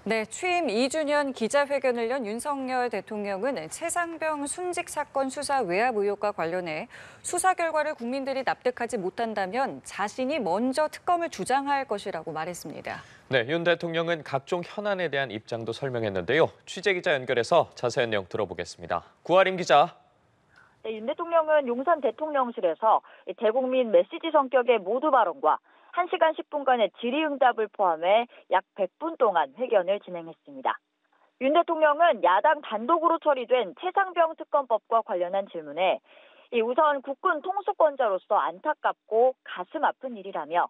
네, 취임 2주년 기자회견을 연 윤석열 대통령은 최상병 순직 사건 수사 외압 의혹과 관련해 수사 결과를 국민들이 납득하지 못한다면 자신이 먼저 특검을 주장할 것이라고 말했습니다. 네, 윤 대통령은 각종 현안에 대한 입장도 설명했는데요. 취재기자 연결해서 자세한 내용 들어보겠습니다. 구하림 기자. 네, 윤 대통령은 용산 대통령실에서 대국민 메시지 성격의 모두 발언과 1시간 10분간의 질의응답을 포함해 약 100분 동안 회견을 진행했습니다. 윤 대통령은 야당 단독으로 처리된 최상병 특검법과 관련한 질문에 우선 국군 통수권자로서 안타깝고 가슴 아픈 일이라며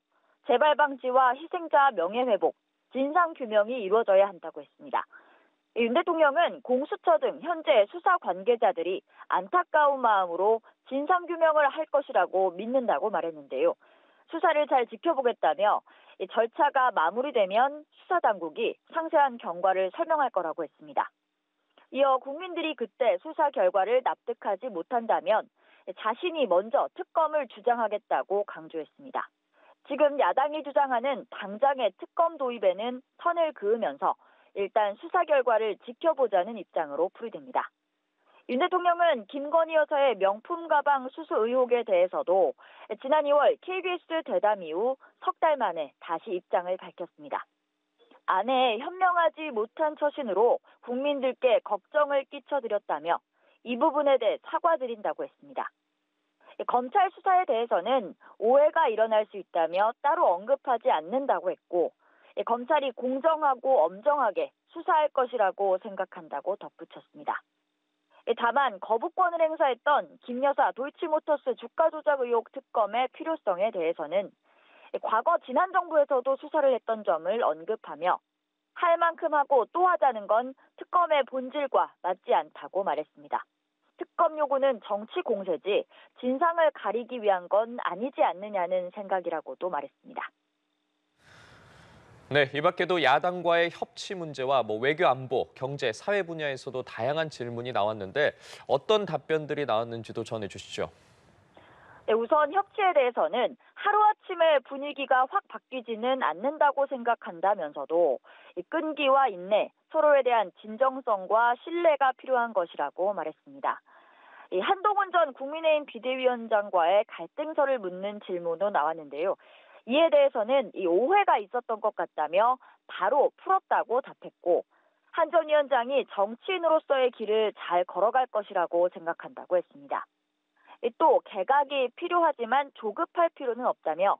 재발 방지와 희생자 명예회복, 진상규명이 이루어져야 한다고 했습니다. 윤 대통령은 공수처 등 현재 수사 관계자들이 안타까운 마음으로 진상규명을 할 것이라고 믿는다고 말했는데요. 수사를 잘 지켜보겠다며 절차가 마무리되면 수사당국이 상세한 경과를 설명할 거라고 했습니다. 이어 국민들이 그때 수사 결과를 납득하지 못한다면 자신이 먼저 특검을 주장하겠다고 강조했습니다. 지금 야당이 주장하는 당장의 특검 도입에는 선을 그으면서 일단 수사 결과를 지켜보자는 입장으로 풀이됩니다. 윤 대통령은 김건희 여사의 명품 가방 수수 의혹에 대해서도 지난 2월 KBS 대담 이후 석 달 만에 다시 입장을 밝혔습니다. 아내에 현명하지 못한 처신으로 국민들께 걱정을 끼쳐드렸다며 이 부분에 대해 사과드린다고 했습니다. 검찰 수사에 대해서는 오해가 일어날 수 있다며 따로 언급하지 않는다고 했고, 검찰이 공정하고 엄정하게 수사할 것이라고 생각한다고 덧붙였습니다. 다만 거부권을 행사했던 김 여사 도이치모터스 주가 조작 의혹 특검의 필요성에 대해서는 과거 지난 정부에서도 수사를 했던 점을 언급하며 할 만큼 하고 또 하자는 건 특검의 본질과 맞지 않다고 말했습니다. 특검 요구는 정치 공세지 진상을 가리기 위한 건 아니지 않느냐는 생각이라고도 말했습니다. 네, 이 밖에도 야당과의 협치 문제와 외교 안보, 경제, 사회 분야에서도 다양한 질문이 나왔는데 어떤 답변들이 나왔는지도 전해주시죠. 네, 우선 협치에 대해서는 하루아침에 분위기가 확 바뀌지는 않는다고 생각한다면서도 끈기와 인내, 서로에 대한 진정성과 신뢰가 필요한 것이라고 말했습니다. 한동훈 전 국민의힘 비대위원장과의 갈등설을 묻는 질문도 나왔는데요. 이에 대해서는 오해가 있었던 것 같다며 바로 풀었다고 답했고, 한 전 위원장이 정치인으로서의 길을 잘 걸어갈 것이라고 생각한다고 했습니다. 또 개각이 필요하지만 조급할 필요는 없다며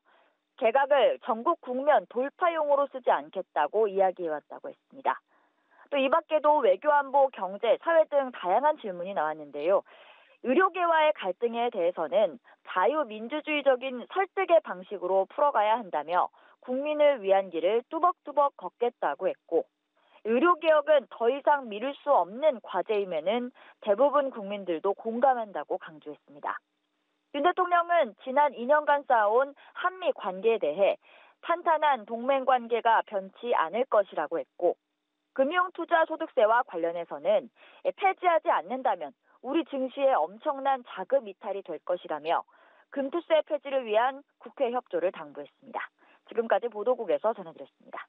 개각을 전국 국면 돌파용으로 쓰지 않겠다고 이야기해왔다고 했습니다. 또 이 밖에도 외교 안보, 경제, 사회 등 다양한 질문이 나왔는데요. 의료계와의 갈등에 대해서는 자유민주주의적인 설득의 방식으로 풀어가야 한다며 국민을 위한 길을 뚜벅뚜벅 걷겠다고 했고, 의료개혁은 더 이상 미룰 수 없는 과제임에는 대부분 국민들도 공감한다고 강조했습니다. 윤 대통령은 지난 2년간 쌓아온 한미 관계에 대해 탄탄한 동맹 관계가 변치 않을 것이라고 했고, 금융투자소득세와 관련해서는 폐지하지 않는다면 우리 증시에 엄청난 자금 이탈이 될 것이라며 금투세 폐지를 위한 국회 협조를 당부했습니다. 지금까지 보도국에서 전해드렸습니다.